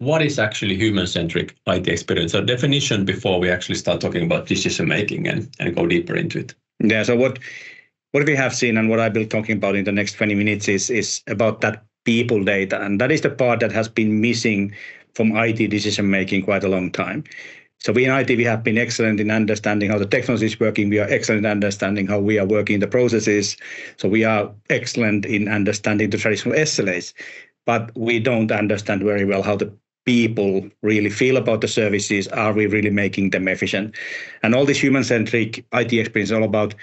what is actually human-centric IT experience? So definition before we actually start talking about decision making and go deeper into it. Yeah. So what we have seen and what I will be talking about in the next 20 minutes is about that people data, and that is the part that has been missing from IT decision making quite a long time. So we in IT, we have been excellent in understanding how the technology is working. We are excellent in understanding how we are working the processes. So we are excellent in understanding the traditional SLAs, but we don't understand very well how the people really feel about the services. Are we really making them efficient? And all this human-centric IT experience is all about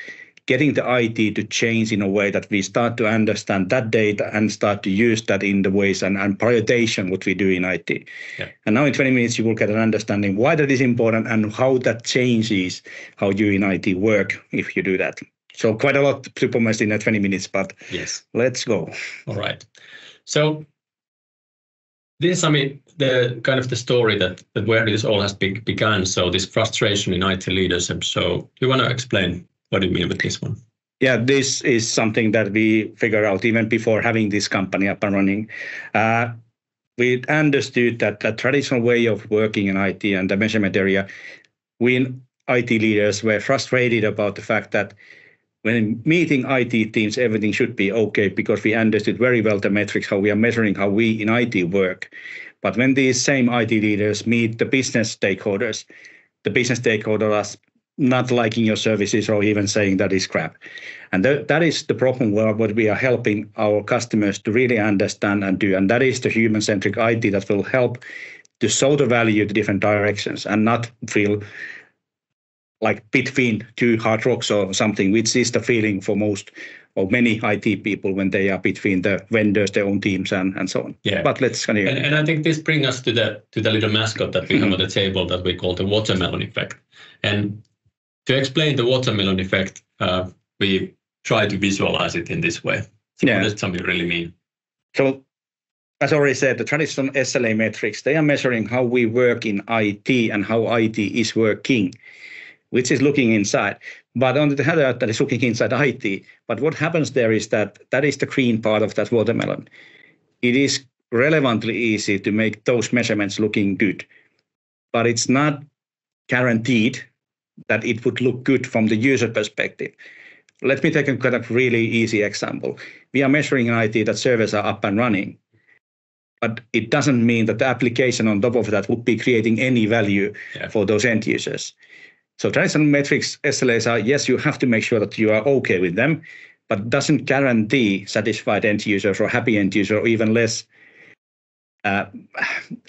getting the IT to change in a way that we start to understand that data and start to use that in the ways and prioritization what we do in IT. Yeah. And now in 20 minutes, you will get an understanding why that is important and how that changes how you in IT work if you do that. So quite a lot to promise in 20 minutes, but yes, let's go. All right. So this, I mean, the kind of the story that where this all has begun. So this frustration in IT leadership. So you want to explain what do you mean with this one? Yeah, this is something that we figured out even before having this company up and running. We understood that the traditional way of working in IT and the measurement area, we IT leaders were frustrated about the fact that when meeting IT teams, everything should be okay because we understood very well the metrics, how we are measuring how we in IT work. But when these same IT leaders meet the business stakeholders are not liking your services or even saying that is crap. And that is the problem where what we are helping our customers to really understand and do. And that is the human-centric IT that will help to show the value to different directions and not feel like between two hard rocks or something, which is the feeling for most or many IT people when they are between the vendors, their own teams, and so on. Yeah. But let's continue. And I think this brings us to the little mascot that we have on the table that we call the watermelon effect. And to explain the watermelon effect, we try to visualize it in this way. So what does something really mean? So, as I already said, the traditional SLA metrics, they are measuring how we work in IT and how IT is working, which is looking inside. But on the other hand, that is looking inside IT. But what happens there is that is the green part of that watermelon. It is relevantly easy to make those measurements looking good, but it's not guaranteed that it would look good from the user perspective. Let me take a kind of really easy example. We are measuring in IT that servers are up and running, but it doesn't mean that the application on top of that would be creating any value for those end users. So traditional metrics SLAs are, yes, you have to make sure that you are okay with them, but doesn't guarantee satisfied end users or happy end users or even less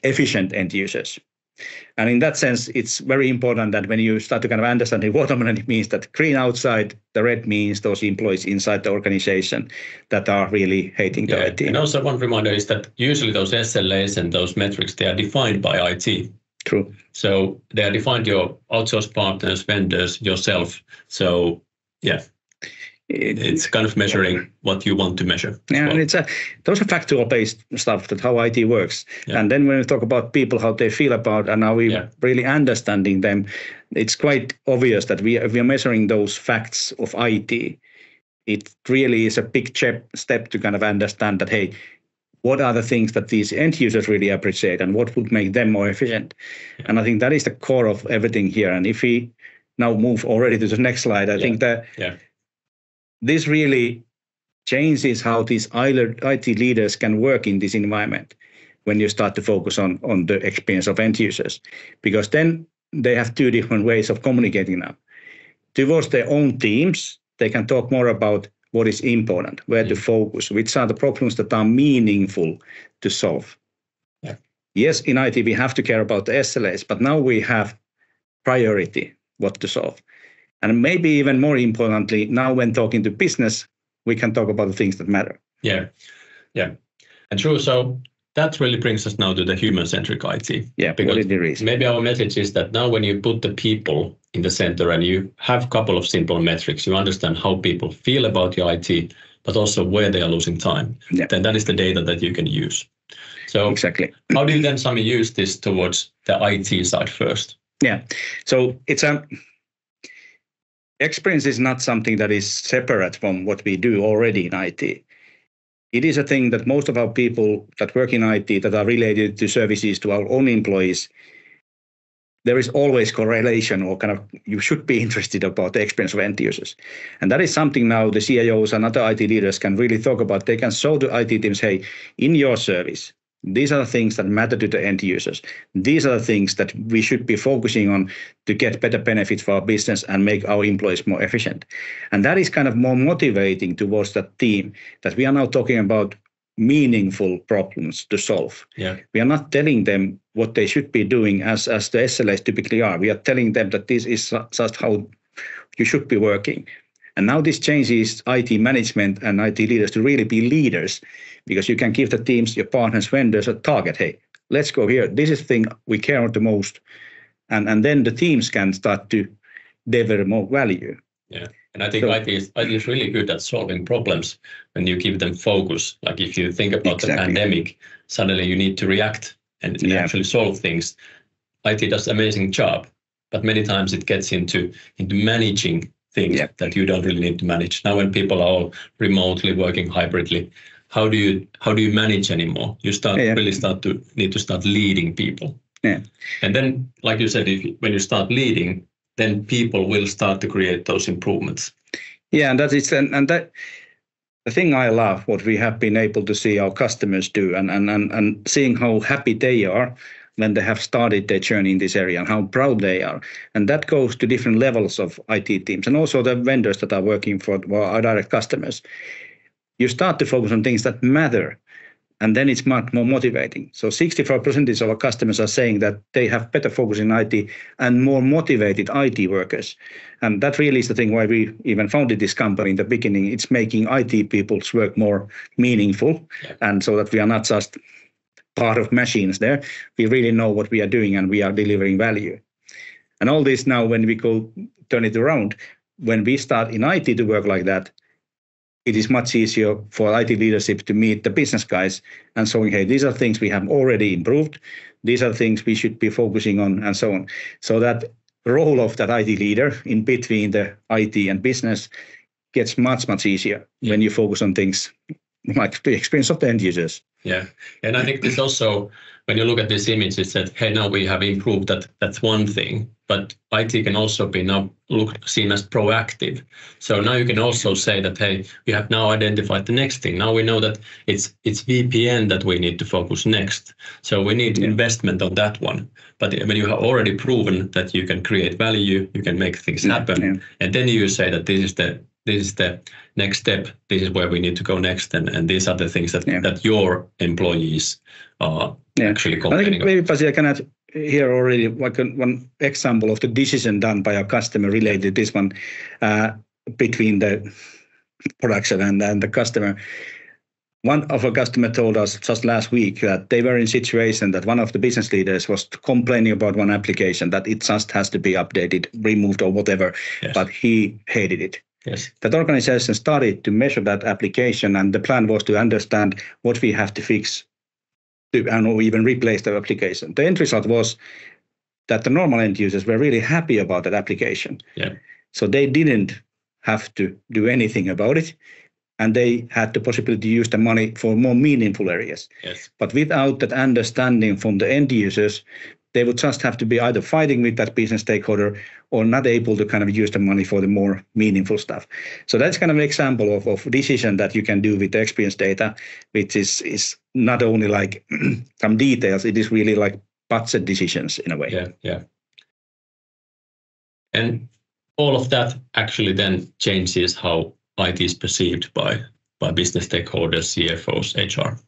efficient end users. And in that sense, it's very important that when you start to kind of understand the watermelon, it means that green outside, the red means those employees inside the organization that are really hating the IT. And also one reminder is that usually those SLAs and those metrics, they are defined by IT. True. So they are defined your outsourced partners, vendors, yourself. So it's kind of measuring what you want to measure. Yeah, well. And those are factual-based stuff, that how IT works. Yeah. And then when we talk about people, how they feel about, and are we really understanding them, it's quite obvious that if we are measuring those facts of IT, it really is a big step to kind of understand that, hey, what are the things that these end users really appreciate and what would make them more efficient? Yeah. And I think that is the core of everything here. And if we now move already to the next slide, I think that this really changes how these IT leaders can work in this environment when you start to focus on the experience of end users. Because then they have two different ways of communicating now. Towards their own teams, they can talk more about what is important, where to focus, which are the problems that are meaningful to solve. Yeah. Yes, in IT, we have to care about the SLAs, but now we have priority, what to solve. And maybe even more importantly, now when talking to business, we can talk about the things that matter. Yeah. And true. So that really brings us now to the human-centric IT. Yeah, because the reason. Maybe our message is that now when you put the people in the center and you have a couple of simple metrics, you understand how people feel about your IT, but also where they are losing time. Yeah. Then that is the data that you can use. So exactly. How do you then, Sami, use this towards the IT side first? Yeah. So it's experience is not something that is separate from what we do already in IT. it is a thing that most of our people that work in IT that are related to services to our own employees, there is always correlation or kind of you should be interested about the experience of end users. And that is something now the CIOs and other IT leaders can really talk about. They can show to IT teams, hey, in your service, these are the things that matter to the end users. These are the things that we should be focusing on to get better benefits for our business and make our employees more efficient. And that is kind of more motivating towards that team that we are now talking about meaningful problems to solve. Yeah. We are not telling them what they should be doing as the SLAs typically are. We are telling them that this is just how you should be working. And now this changes IT management and IT leaders to really be leaders, because you can give the teams, your partners, vendors a target. Hey, let's go here. This is the thing we care about the most. And then the teams can start to deliver more value. Yeah. And I think IT is really good at solving problems when you give them focus. Like if you think about the pandemic, suddenly you need to react and actually solve things. IT does an amazing job, but many times it gets into managing things that you don't really need to manage. Now when people are all remotely working hybridly, how do you manage anymore? You need to start leading people. Yeah. And then, like you said, when you start leading, then people will start to create those improvements. Yeah, and that is that the thing I love what we have been able to see our customers do and seeing how happy they are when they have started their journey in this area and how proud they are. And that goes to different levels of IT teams and also the vendors that are working for our direct customers. You start to focus on things that matter, and then it's much more motivating. So 65% of our customers are saying that they have better focus in IT and more motivated IT workers. And that really is the thing why we even founded this company in the beginning. It's making IT people's work more meaningful, and so that we are not just part of machines there. We really know what we are doing and we are delivering value. And all this now, when we go turn it around, when we start in IT to work like that, it is much easier for IT leadership to meet the business guys and saying, hey, these are things we have already improved. These are things we should be focusing on and so on. So that role of that IT leader in between the IT and business gets much, much easier when you focus on things like the experience of the end users. Yeah. And I think this also, when you look at this image, it said, hey, now we have improved that. That's one thing. But IT can also be now seen as proactive. So now you can also say that, hey, we have now identified the next thing. Now we know that it's VPN that we need to focus next. So we need investment on that one. But when you have already proven that you can create value, you can make things happen, and then you say that this is the next step. This is where we need to go next, and these are the things that your employees are actually complaining I think maybe Pasi, I can add here already like one example of the decision done by a customer related to this one between the production and the customer. One of our customer told us just last week that they were in a situation that one of the business leaders was complaining about one application that it just has to be updated, removed or whatever, but he hated it. Yes. That organization started to measure that application, and the plan was to understand what we have to fix and even replace the application. The end result was that the normal end users were really happy about that application. Yeah. So they didn't have to do anything about it, and they had the possibility to use the money for more meaningful areas. Yes. But without that understanding from the end users, they would just have to be either fighting with that business stakeholder or not able to kind of use the money for the more meaningful stuff. So that's kind of an example of decision that you can do with the experience data, which is not only like some details, it is really like budget decisions in a way. Yeah. And all of that actually then changes how IT is perceived by business stakeholders, CFOs, HR.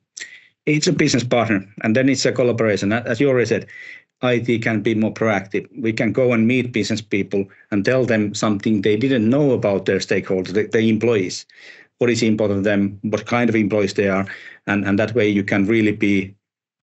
It's a business partner, and then it's a collaboration. As you already said, IT can be more proactive. We can go and meet business people and tell them something they didn't know about their stakeholders, the employees, what is important to them, what kind of employees they are, and that way you can really be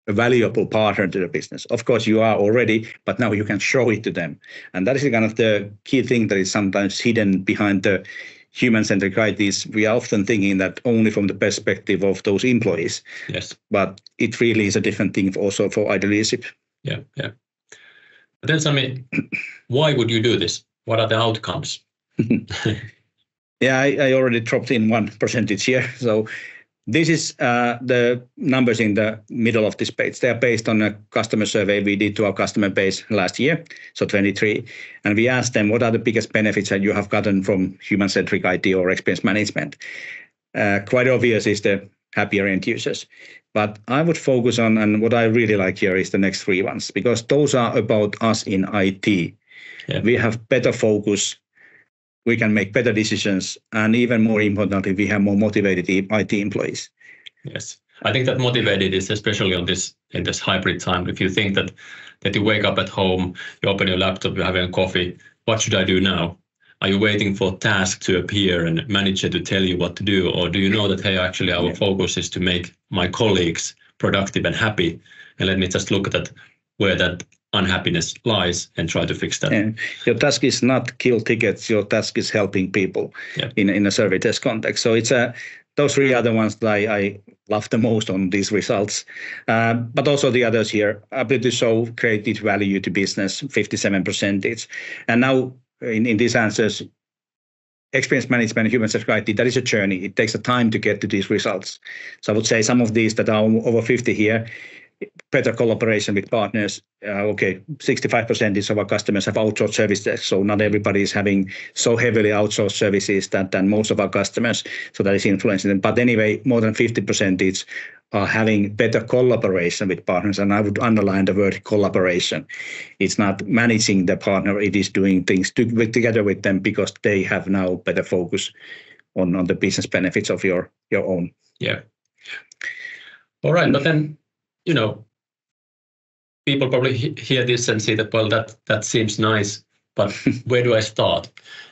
a valuable partner to the business. Of course, you are already, but now you can show it to them. And that is kind of the key thing that is sometimes hidden behind the human-centric IT. We are often thinking that only from the perspective of those employees. Yes. But it really is a different thing also for IT leadership. Yeah. But then, Sami, why would you do this? What are the outcomes? Yeah, I already dropped in one percentage here. So This is the numbers in the middle of this page. They are based on a customer survey we did to our customer base last year, so 23. And we asked them, what are the biggest benefits that you have gotten from human-centric IT or experience management? Quite obvious is the happier end users. But I would focus on, and what I really like here is the next three ones, because those are about us in IT. Yeah. We have better focus. We can make better decisions, and even more importantly, we have more motivated IT employees. Yes, I think that motivated is especially in this hybrid time. If you think that you wake up at home, you open your laptop, you're having a coffee, what should I do now? Are you waiting for a task to appear and manager to tell you what to do, or do you know that hey, actually our focus is to make my colleagues productive and happy, and let me just look at where that unhappiness lies and try to fix that. Yeah. Your task is not kill tickets. Your task is helping people in a survey test context. So it's those three other ones that I love the most on these results. But also the others here, ability to show creative value to business, 57%. And now in these answers, experience management, human-centric IT, that is a journey. It takes a time to get to these results. So I would say some of these that are over 50 here, better collaboration with partners. 65% of our customers have outsourced services, so not everybody is having so heavily outsourced services than most of our customers, so that is influencing them. But anyway, more than 50% are having better collaboration with partners, and I would underline the word collaboration. It's not managing the partner, it is doing things together with them because they have now better focus on the business benefits of your own. Yeah. All right, but then, people probably hear this and say that, well, that seems nice, but where do I start?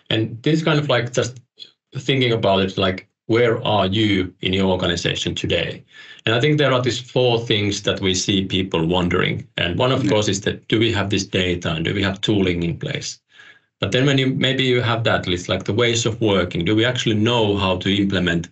And this is kind of like just thinking about it, like, where are you in your organization today? And I think there are these four things that we see people wondering. And one, of course, is that do we have this data and do we have tooling in place? But then when you have that, it's like the ways of working. Do we actually know how to implement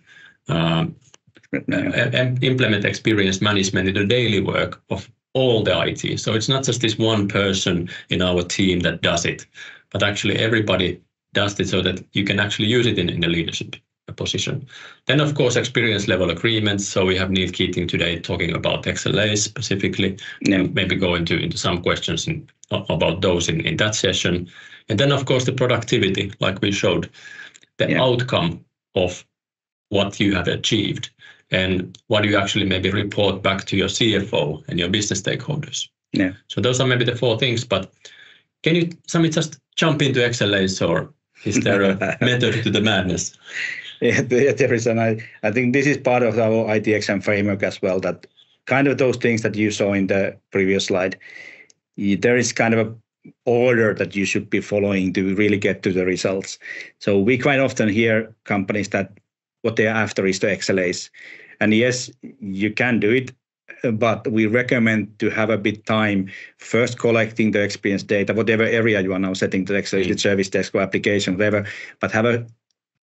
experience management in the daily work of all the IT? So it's not just this one person in our team that does it, but actually everybody does it so that you can actually use it in the leadership position. Then, of course, experience level agreements. So we have Neil Keating today talking about XLAs specifically, and maybe go into some questions about those in that session. And then, of course, the productivity, like we showed, the outcome of what you have achieved and what you actually maybe report back to your CFO and your business stakeholders. Yeah. So those are maybe the four things, but can you, Sami, just jump into XLAs, or is there a method to the madness? Yeah, there is, and I think this is part of our ITXM framework as well, that kind of those things that you saw in the previous slide, there is kind of a order that you should be following to really get to the results. So we quite often hear companies that what they're after is the XLAs. And yes, you can do it, but we recommend to have a bit time first collecting the experience data, whatever area you are now setting the XLAs, the service desk or application, whatever, but have a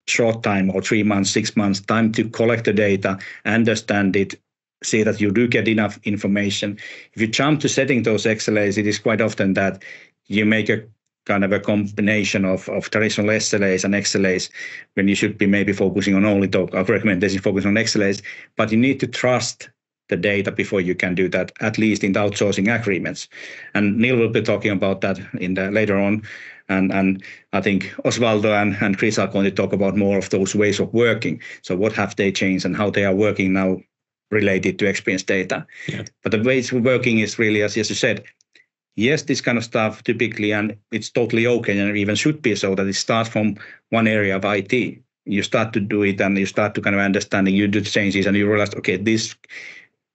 short time, or 3 months, 6 months time to collect the data, understand it, see that you do get enough information. If you jump to setting those XLAs, it is quite often that you make a kind of a combination of traditional SLAs and XLAs when you should be maybe focusing on only our recommendation focus on XLAs, but you need to trust the data before you can do that, at least in the outsourcing agreements. And Neil will be talking about that later on. And I think Osvaldo and Chris are going to talk about more of those ways of working. So what have they changed and how they are working now related to experience data. Yeah. But the ways of working is really, as you said, yes, this kind of stuff typically, and it's totally okay, and it even should be so, that it starts from one area of IT. You start to do it and you start to kind of understanding, you do the changes and you realize, okay, this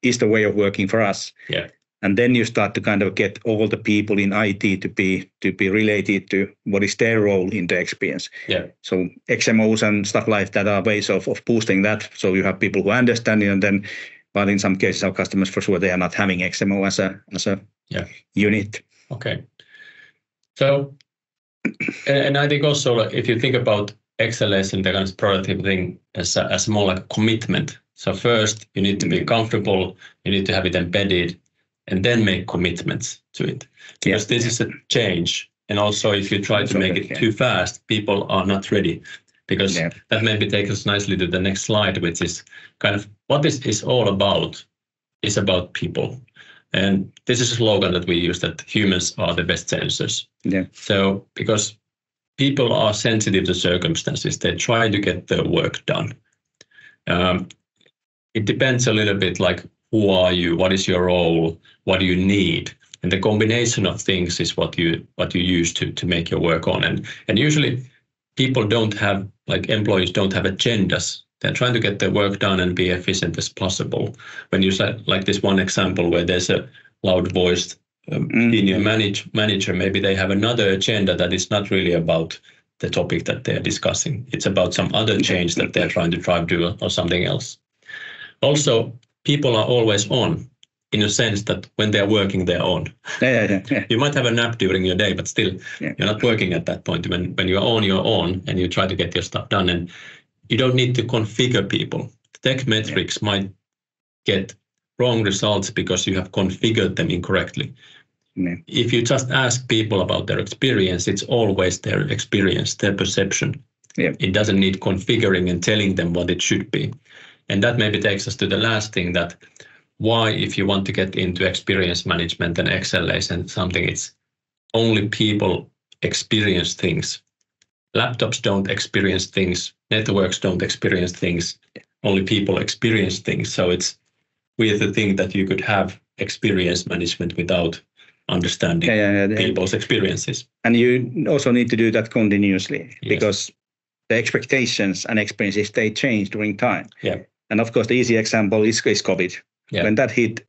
is the way of working for us. Yeah. And then you start to kind of get all the people in IT to be related to what is their role in the experience. Yeah. So XMOs and stuff like that are ways of boosting that. So you have people who understand it, and then, but in some cases, our customers, for sure, they are not having XMO as a unit. Okay. So, and I think also, if you think about XLS and the kind of productive thing as more like a commitment. So first, you need to be comfortable, you need to have it embedded, and then make commitments to it. Because this is a change. And also, if you try to make it too fast, people are not ready. because that maybe takes us nicely to the next slide, which is kind of what this is all about. Is about people. And this is a slogan that we use, that humans are the best sensors. So because people are sensitive to circumstances, they try to get their work done. It depends a little bit like, who are you? What is your role? What do you need? And the combination of things is what you use to make your work on. And usually people don't have, like employees don't have agendas. They're trying to get their work done and be efficient as possible. When you said like this one example where there's a loud-voiced senior manager, maybe they have another agenda that is not really about the topic that they're discussing. It's about some other change that they're trying to drive to or something else. Also, people are always on, in a sense that when they're working, they're on. You might have a nap during your day, but still, you're not working at that point. When you're on, and you try to get your stuff done. And you don't need to configure people. Tech metrics might get wrong results because you have configured them incorrectly. If you just ask people about their experience, it's always their experience, their perception. It doesn't need configuring and telling them what it should be. And that maybe takes us to the last thing, that why, if you want to get into experience management and XLAs and something, it's only people experience things. Laptops don't experience things. Networks don't experience things. Only people experience things. So it's weird to think that you could have experience management without understanding people's experiences. And you also need to do that continuously, because the expectations and experiences, they change during time. And of course, the easy example is COVID. When that hit,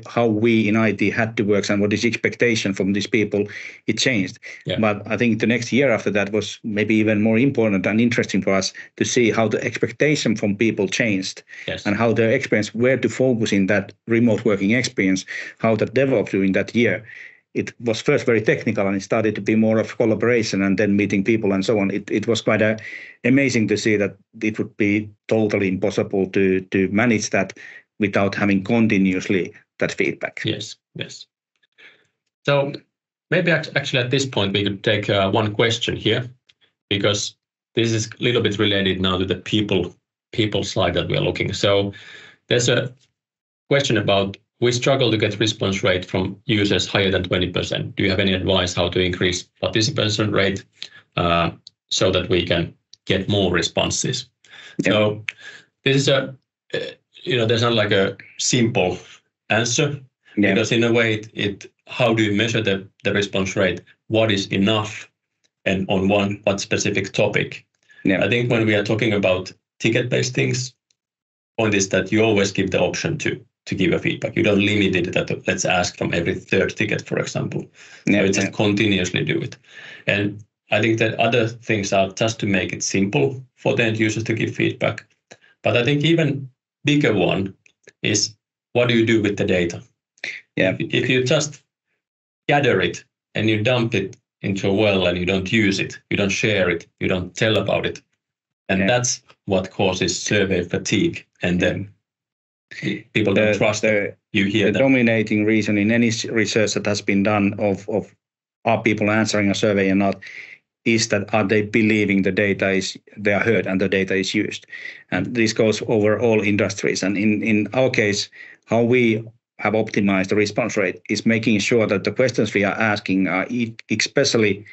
how we in IT had to work and what is expectation from these people, it changed. But I think the next year after that was maybe even more important and interesting for us to see how the expectation from people changed and how their experience, where to focus in that remote working experience, how that developed during that year. It was first very technical, and it started to be more of collaboration and then meeting people and so on. It was quite amazing to see that it would be totally impossible to manage that without having continuously that feedback. Yes. So maybe actually at this point we could take one question here, because this is a little bit related now to the people slide that we are looking. So there's a question about, we struggle to get response rate from users higher than 20%. Do you have any advice how to increase participation rate so that we can get more responses? So this is there's not like a simple answer, because in a way, how do you measure the response rate? What is enough, and on what specific topic? I think when we are talking about ticket-based things, point is that you always give the option to give a feedback. You don't limit it that let's ask from every third ticket, for example. So you just continuously do it. And I think that other things are just to make it simple for the end users to give feedback. But I think even bigger one is, what do you do with the data? If you just gather it and you dump it into a well and you don't use it, you don't share it, you don't tell about it, and that's what causes survey fatigue. And then people don't trust that you hear the dominating reason in any research that has been done of are people answering a survey or not, is that are they believing the data is, they are heard and the data is used. And this goes over all industries. And in our case, how we have optimized the response rate is making sure that the questions we are asking are especially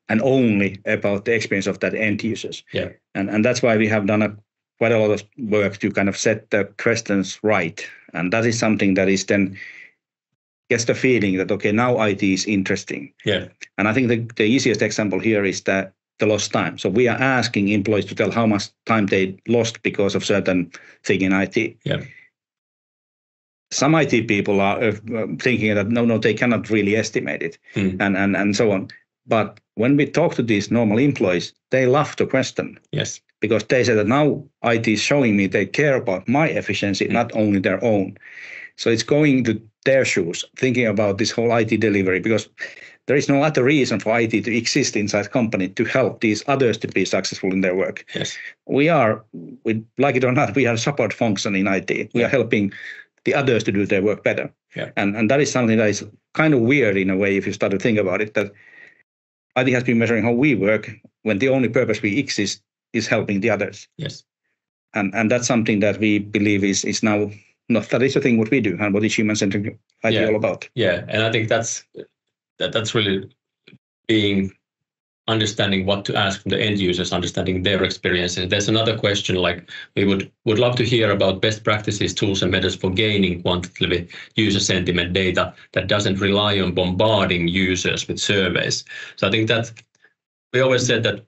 and only about the experience of that end users. And that's why we have done quite a lot of work to kind of set the questions right. And that is something that is then gets the feeling that, okay, now IT is interesting. And I think the easiest example here is the lost time. So we are asking employees to tell how much time they lost because of certain thing in IT. Some IT people are thinking that no, they cannot really estimate it, and so on. But when we talk to these normal employees, they love the question. Because they say that now IT is showing me they care about my efficiency, not only their own. So it's going to their shoes, thinking about this whole IT delivery, because there is no other reason for IT to exist inside company to help these others to be successful in their work. We are, like it or not, we are a support function in IT. We are helping the others to do their work better. And that is something that is kind of weird in a way if you start to think about it, that IT has been measuring how we work when the only purpose we exist is helping the others. Yes. And that's something that we believe is now not that is a thing what we do and what is human-centric IT all about. Yeah, and I think that's really being understanding what to ask from the end users, understanding their experiences. There's another question like we would love to hear about best practices, tools and methods for gaining quantitative user sentiment data that doesn't rely on bombarding users with surveys. So I think that we always said that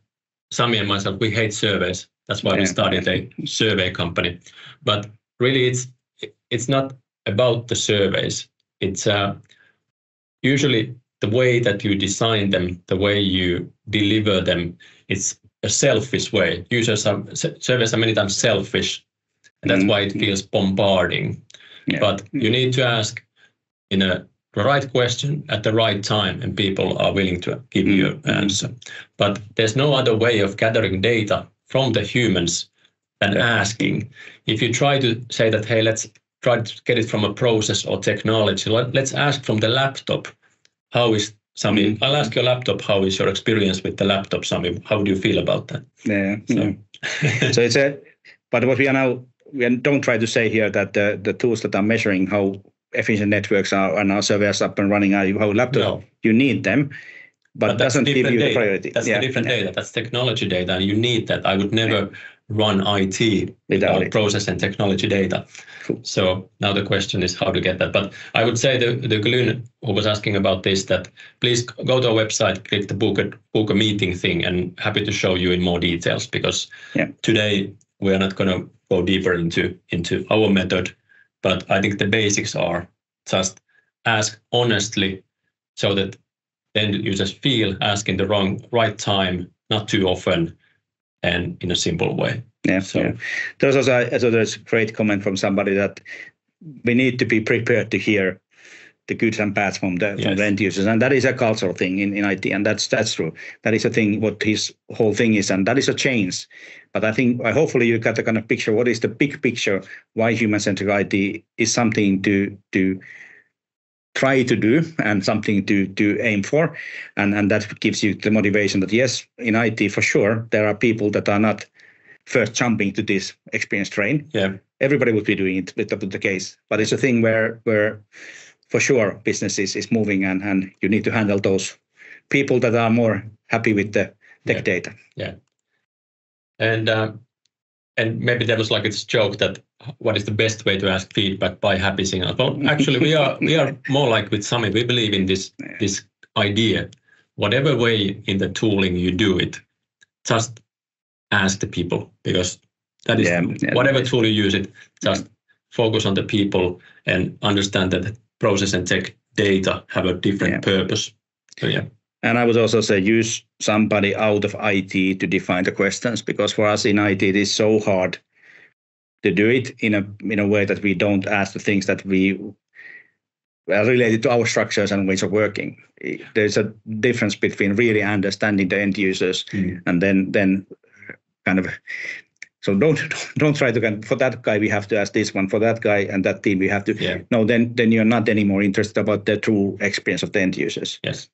Sami and myself, we hate surveys. That's why we started a survey company. But really it's not about the surveys. It's usually the way that you design them, the way you deliver them, it's a selfish way. Surveys are many times selfish, and that's why it feels bombarding. Yeah. But you need to ask in the right question at the right time, and people are willing to give you an answer. But there's no other way of gathering data from the humans than asking. If you try to say that, hey, let's try to get it from a process or technology, let's ask from the laptop. How is Sami? I'll ask your laptop. How is your experience with the laptop, Sami? How do you feel about that? Yeah. So it's but what we don't try to say here that the tools that are measuring how efficient networks are and our servers up and running, how laptop you need them, but doesn't give you the priority. That's the different data. That's technology data, and you need that. I would never run IT without process and technology data. Cool. So now the question is how to get that. But I would say the Glyn who was asking about this, that please go to our website, click the book a meeting thing, and happy to show you in more details, because today we are not going to go deeper into our method. But I think the basics are just ask honestly so that then you just feel asking the right time, not too often, and in a simple way. There's a great comment from somebody that we need to be prepared to hear the goods and bads from the end users, and that is a cultural thing in IT, and that's true. That is a thing what his whole thing is, and that is a change. But I think hopefully you got a kind of picture. What is the big picture? Why human-centric IT is something to try to do and something to aim for, and that gives you the motivation that yes, in IT for sure there are people that are not first jumping to this experience train. Everybody would be doing it with the case, but it's a thing where for sure business is moving, and you need to handle those people that are more happy with the tech data. And maybe there was like this joke that what is the best way to ask feedback by HappySignals? Well, actually, we are more like with Sami. We believe in this idea. Whatever way in the tooling you do it, just ask the people, because that is whatever tool you use it. Just focus on the people and understand that process and tech data have a different purpose. So And I would also say use somebody out of IT to define the questions, because for us in IT it is so hard to do it in a way that we don't ask the things that we are related to our structures and ways of working. There's a difference between really understanding the end users and then kind of. So don't try to for that guy we have to ask this one, for that guy and that team we have to. No, then you're not anymore interested about the true experience of the end users. Yes.